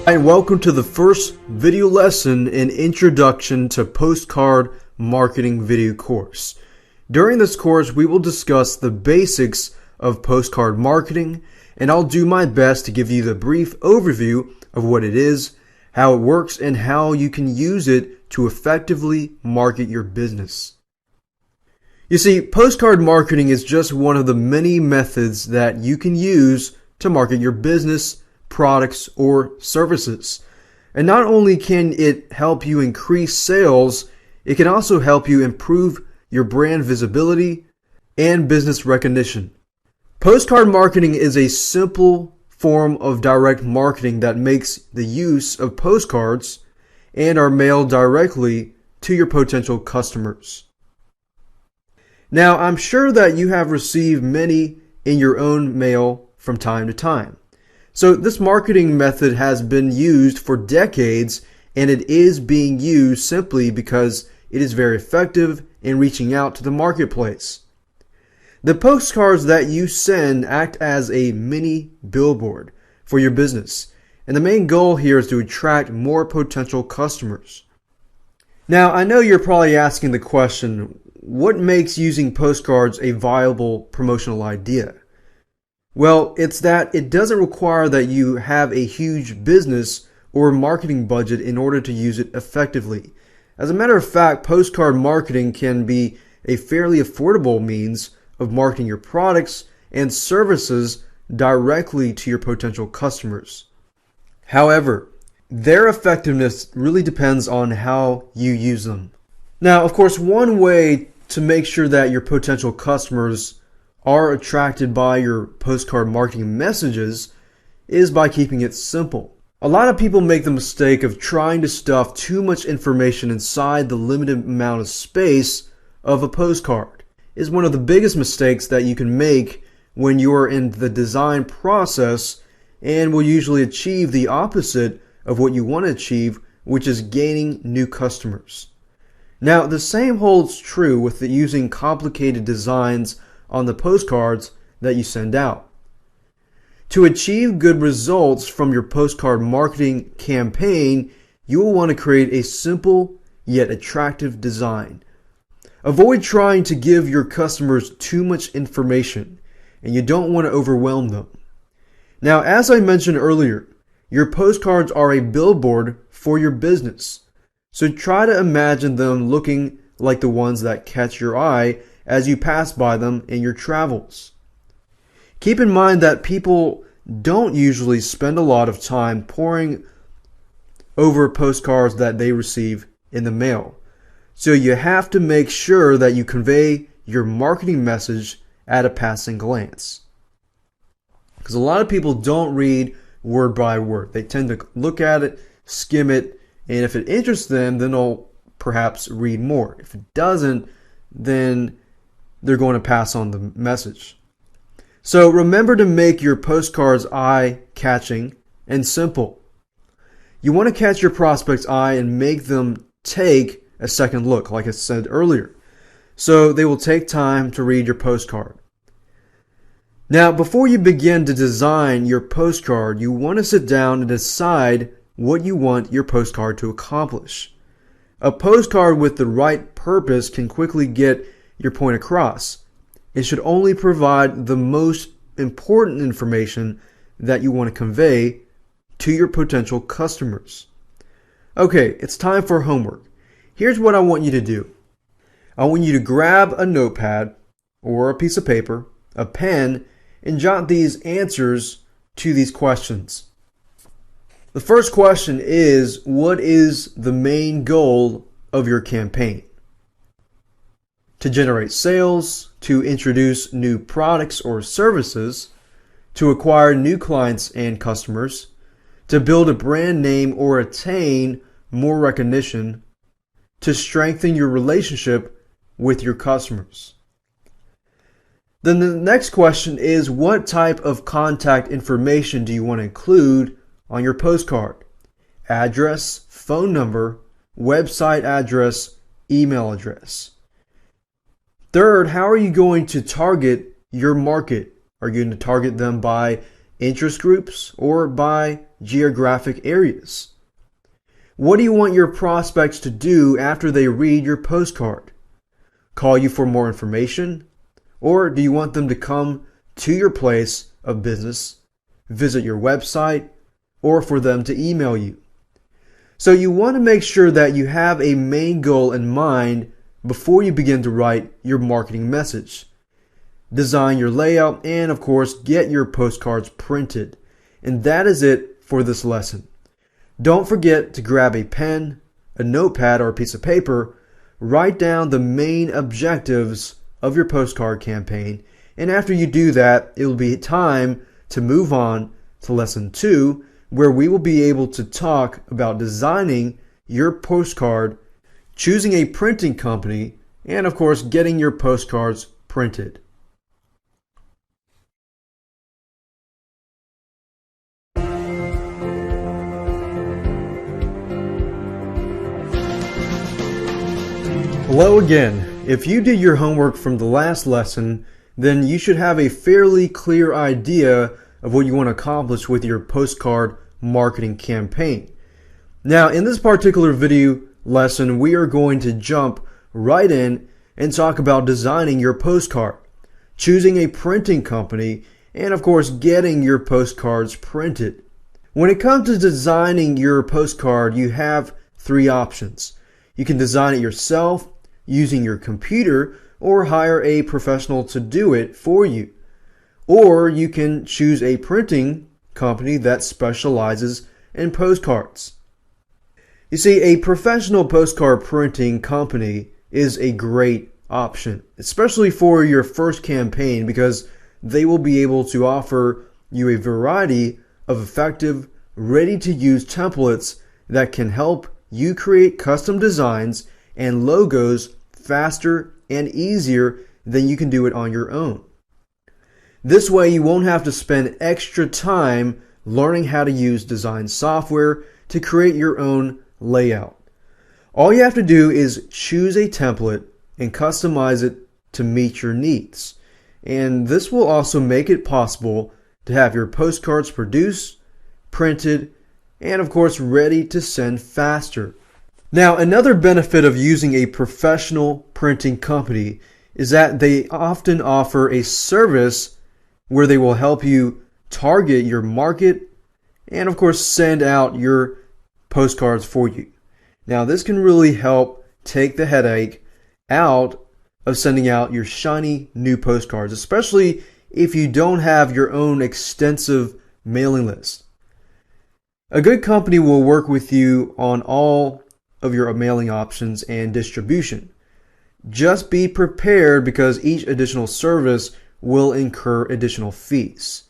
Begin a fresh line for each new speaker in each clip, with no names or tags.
Hi, and welcome to the first video lesson in Introduction to Postcard Marketing video course. During this course, we will discuss the basics of postcard marketing, and I'll do my best to give you the brief overview of what it is, how it works, and how you can use it to effectively market your business. You see, postcard marketing is just one of the many methods that you can use to market your business, products, or services. And not only can it help you increase sales, it can also help you improve your brand visibility and business recognition. Postcard marketing is a simple form of direct marketing that makes the use of postcards and are mailed directly to your potential customers. Now, I'm sure that you have received many in your own mail from time to time. So this marketing method has been used for decades, and it is being used simply because it is very effective in reaching out to the marketplace. The postcards that you send act as a mini billboard for your business, and the main goal here is to attract more potential customers. Now, I know you're probably asking the question, what makes using postcards a viable promotional idea? Well, it's that it doesn't require that you have a huge business or marketing budget in order to use it effectively. As a matter of fact, postcard marketing can be a fairly affordable means of marketing your products and services directly to your potential customers. However, their effectiveness really depends on how you use them. Now, of course, one way to make sure that your potential customers are attracted by your postcard marketing messages is by keeping it simple. A lot of people make the mistake of trying to stuff too much information inside the limited amount of space of a postcard. It's one of the biggest mistakes that you can make when you're in the design process, and will usually achieve the opposite of what you want to achieve, which is gaining new customers. Now, the same holds true with using complicated designs on the postcards that you send out. To achieve good results from your postcard marketing campaign, you will want to create a simple yet attractive design. Avoid trying to give your customers too much information, and you don't want to overwhelm them. Now, as I mentioned earlier, your postcards are a billboard for your business. So try to imagine them looking like the ones that catch your eye as you pass by them in your travels. Keep in mind that people don't usually spend a lot of time poring over postcards that they receive in the mail. So you have to make sure that you convey your marketing message at a passing glance. Because a lot of people don't read word by word. They tend to look at it, skim it, and if it interests them, then they'll perhaps read more. If it doesn't, then they're going to pass on the message. So remember to make your postcards eye-catching and simple. You want to catch your prospect's eye and make them take a second look, like I said earlier. So they will take time to read your postcard. Now, before you begin to design your postcard, you want to sit down and decide what you want your postcard to accomplish. A postcard with the right purpose can quickly get your point across. It should only provide the most important information that you want to convey to your potential customers. Okay, it's time for homework. Here's what I want you to do. I want you to grab a notepad or a piece of paper, a pen, and jot these answers to these questions. The first question is, what is the main goal of your campaign? To generate sales, to introduce new products or services, to acquire new clients and customers, to build a brand name or attain more recognition, to strengthen your relationship with your customers. Then the next question is, what type of contact information do you want to include on your postcard? Address, phone number, website address, email address. Third, how are you going to target your market? Are you going to target them by interest groups or by geographic areas? What do you want your prospects to do after they read your postcard? Call you for more information? Or do you want them to come to your place of business, visit your website, or for them to email you? So you want to make sure that you have a main goal in mind before you begin to write your marketing message. Design your layout and, of course, get your postcards printed. And that is it for this lesson. Don't forget to grab a pen, a notepad, or a piece of paper. Write down the main objectives of your postcard campaign. And after you do that, it will be time to move on to lesson 2, where we will be able to talk about designing your postcard, choosing a printing company, and of course, getting your postcards printed. Hello again. If you did your homework from the last lesson, then you should have a fairly clear idea of what you want to accomplish with your postcard marketing campaign. Now, in this particular video lesson, we are going to jump right in and talk about designing your postcard, choosing a printing company, and of course, getting your postcards printed. When it comes to designing your postcard, you have 3 options. You can design it yourself using your computer or hire a professional to do it for you. Or you can choose a printing company that specializes in postcards. You see, a professional postcard printing company is a great option, especially for your first campaign, because they will be able to offer you a variety of effective, ready-to-use templates that can help you create custom designs and logos faster and easier than you can do it on your own. This way you won't have to spend extra time learning how to use design software to create your own layout. All you have to do is choose a template and customize it to meet your needs. And this will also make it possible to have your postcards produced, printed, and of course ready to send faster. Now, another benefit of using a professional printing company is that they often offer a service where they will help you target your market and of course send out your postcards for you. Now, this can really help take the headache out of sending out your shiny new postcards, especially if you don't have your own extensive mailing list. A good company will work with you on all of your mailing options and distribution. Just be prepared because each additional service will incur additional fees.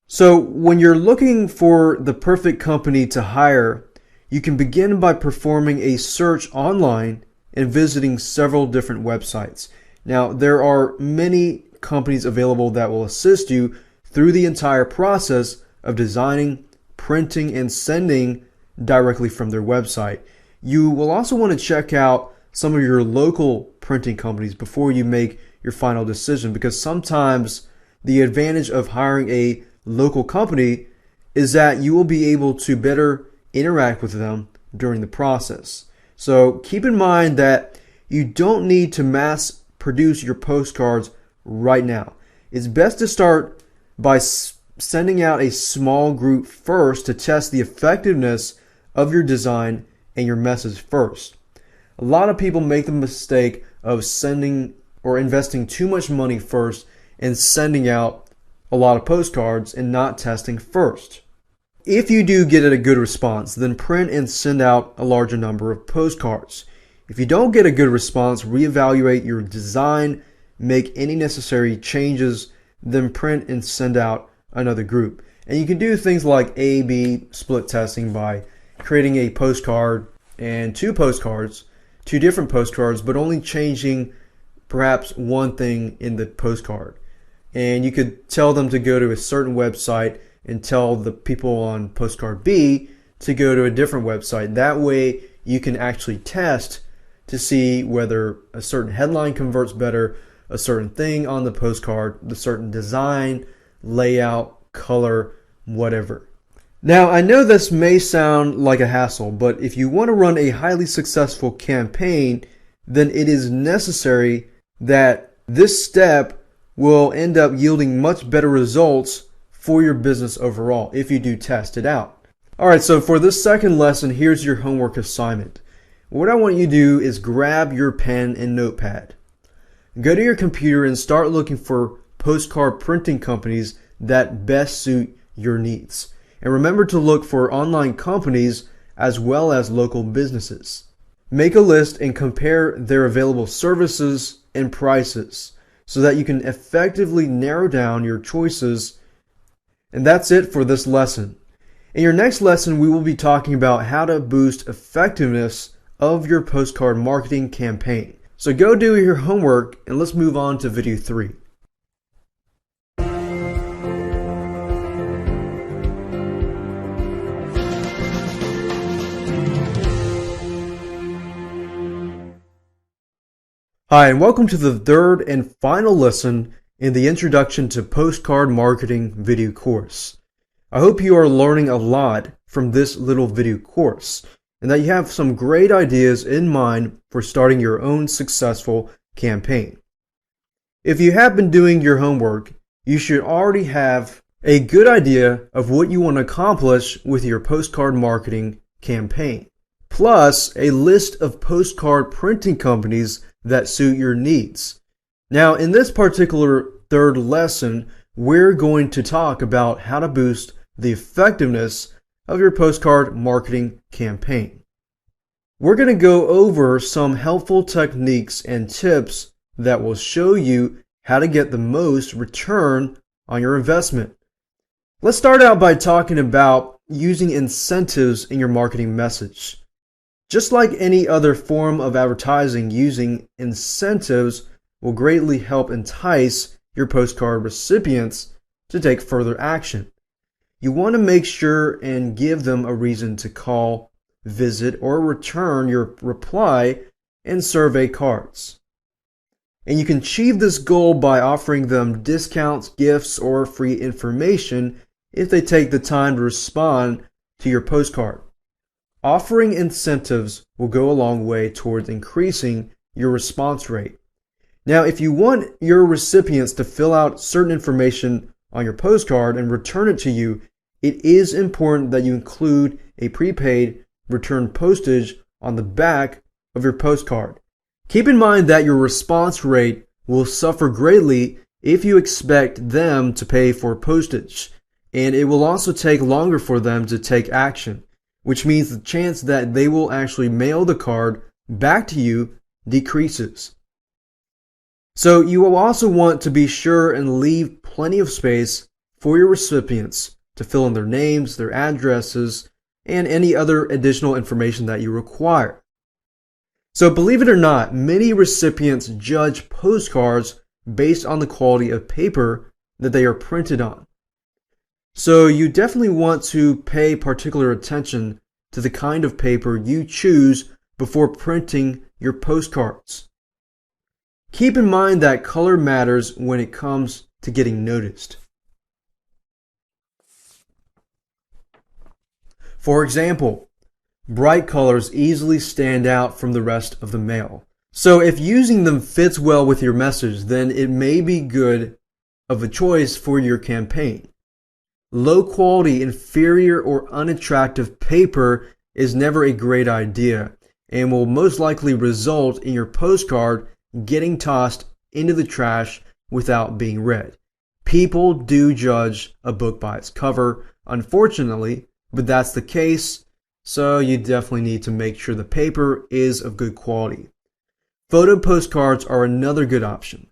So when you're looking for the perfect company to hire, you can begin by performing a search online and visiting several different websites. Now, there are many companies available that will assist you through the entire process of designing, printing, and sending directly from their website. You will also want to check out some of your local printing companies before you make your final decision, because sometimes the advantage of hiring a local company is that you will be able to better interact with them during the process. So keep in mind that you don't need to mass produce your postcards right now. It's best to start by sending out a small group first to test the effectiveness of your design and your message first. A lot of people make the mistake of sending or investing too much money first and sending out a lot of postcards and not testing first. If you do get a good response, then print and send out a larger number of postcards. If you don't get a good response, reevaluate your design, make any necessary changes, then print and send out another group. And you can do things like A/B split testing by creating a postcard and 2 postcards, 2 different postcards, but only changing perhaps one thing in the postcard. And you could tell them to go to a certain website and tell the people on postcard B to go to a different website. That way you can actually test to see whether a certain headline converts better, a certain thing on the postcard, the certain design, layout, color, whatever. Now, I know this may sound like a hassle, but if you want to run a highly successful campaign, then it is necessary that this step will end up yielding much better results for your business overall if you do test it out. Alright, so for this second lesson, here's your homework assignment. What I want you to do is grab your pen and notepad. Go to your computer and start looking for postcard printing companies that best suit your needs. And remember to look for online companies as well as local businesses. Make a list and compare their available services and prices so that you can effectively narrow down your choices. And that's it for this lesson. In your next lesson, we will be talking about how to boost effectiveness of your postcard marketing campaign. So go do your homework and let's move on to video 3. Hi, and welcome to the third and final lesson in the Introduction to Postcard Marketing video course. I hope you are learning a lot from this little video course and that you have some great ideas in mind for starting your own successful campaign. If you have been doing your homework, you should already have a good idea of what you want to accomplish with your postcard marketing campaign, plus a list of postcard printing companies that suit your needs. Now, in this particular third lesson, we're going to talk about how to boost the effectiveness of your postcard marketing campaign. We're going to go over some helpful techniques and tips that will show you how to get the most return on your investment. Let's start out by talking about using incentives in your marketing message. Just like any other form of advertising, using incentives will greatly help entice your postcard recipients to take further action. You want to make sure and give them a reason to call, visit, or return your reply and survey cards. And you can achieve this goal by offering them discounts, gifts, or free information if they take the time to respond to your postcard. Offering incentives will go a long way towards increasing your response rate. Now, if you want your recipients to fill out certain information on your postcard and return it to you, it is important that you include a prepaid return postage on the back of your postcard. Keep in mind that your response rate will suffer greatly if you expect them to pay for postage, and it will also take longer for them to take action, which means the chance that they will actually mail the card back to you decreases. So you will also want to be sure and leave plenty of space for your recipients to fill in their names, their addresses, and any other additional information that you require. So believe it or not, many recipients judge postcards based on the quality of paper that they are printed on. So you definitely want to pay particular attention to the kind of paper you choose before printing your postcards. Keep in mind that color matters when it comes to getting noticed. For example, bright colors easily stand out from the rest of the mail. So if using them fits well with your message, then it may be good of a choice for your campaign. Low quality, inferior, or unattractive paper is never a great idea and will most likely result in your postcard getting tossed into the trash without being read. People do judge a book by its cover, unfortunately, but that's the case, so you definitely need to make sure the paper is of good quality. Photo postcards are another good option.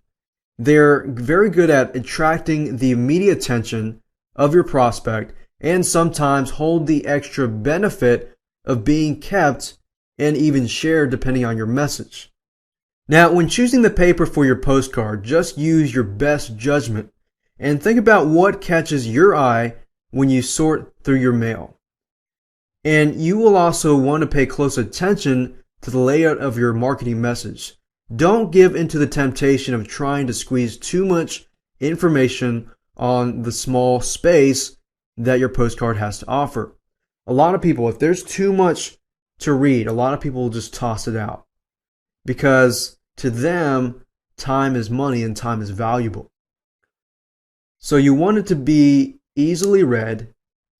They're very good at attracting the immediate attention of your prospect and sometimes hold the extra benefit of being kept and even shared depending on your message. Now, when choosing the paper for your postcard, just use your best judgment and think about what catches your eye when you sort through your mail. And you will also want to pay close attention to the layout of your marketing message. Don't give into the temptation of trying to squeeze too much information on the small space that your postcard has to offer. A lot of people, if there's too much to read, a lot of people will just toss it out because to them, time is money and time is valuable. So you want it to be easily read.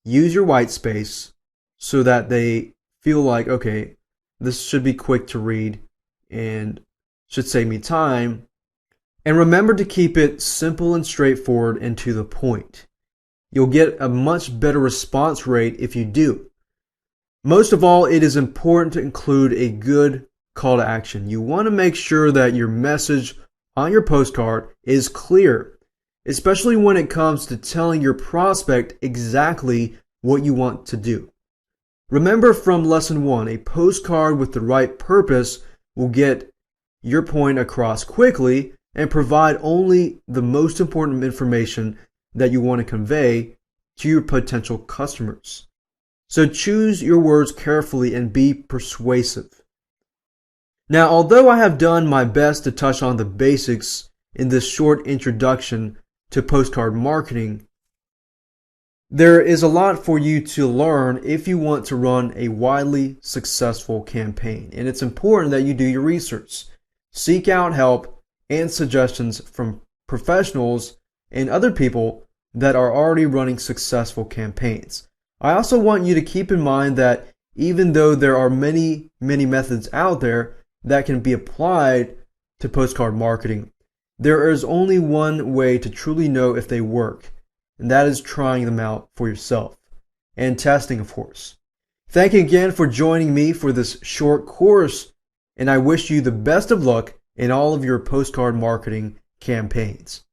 Use your white space so that they feel like, okay, this should be quick to read and should save me time. And remember to keep it simple and straightforward and to the point. You'll get a much better response rate if you do. Most of all, it is important to include a good call to action. You want to make sure that your message on your postcard is clear, especially when it comes to telling your prospect exactly what you want to do. Remember from lesson 1, a postcard with the right purpose will get your point across quickly and provide only the most important information that you want to convey to your potential customers. So choose your words carefully and be persuasive. Now, although I have done my best to touch on the basics in this short introduction to postcard marketing, there is a lot for you to learn if you want to run a widely successful campaign. And it's important that you do your research. Seek out help and suggestions from professionals and other people that are already running successful campaigns. I also want you to keep in mind that even though there are many methods out there that can be applied to postcard marketing, there is only one way to truly know if they work, and that is trying them out for yourself and testing, of course. Thank you again for joining me for this short course, and I wish you the best of luck in all of your postcard marketing campaigns.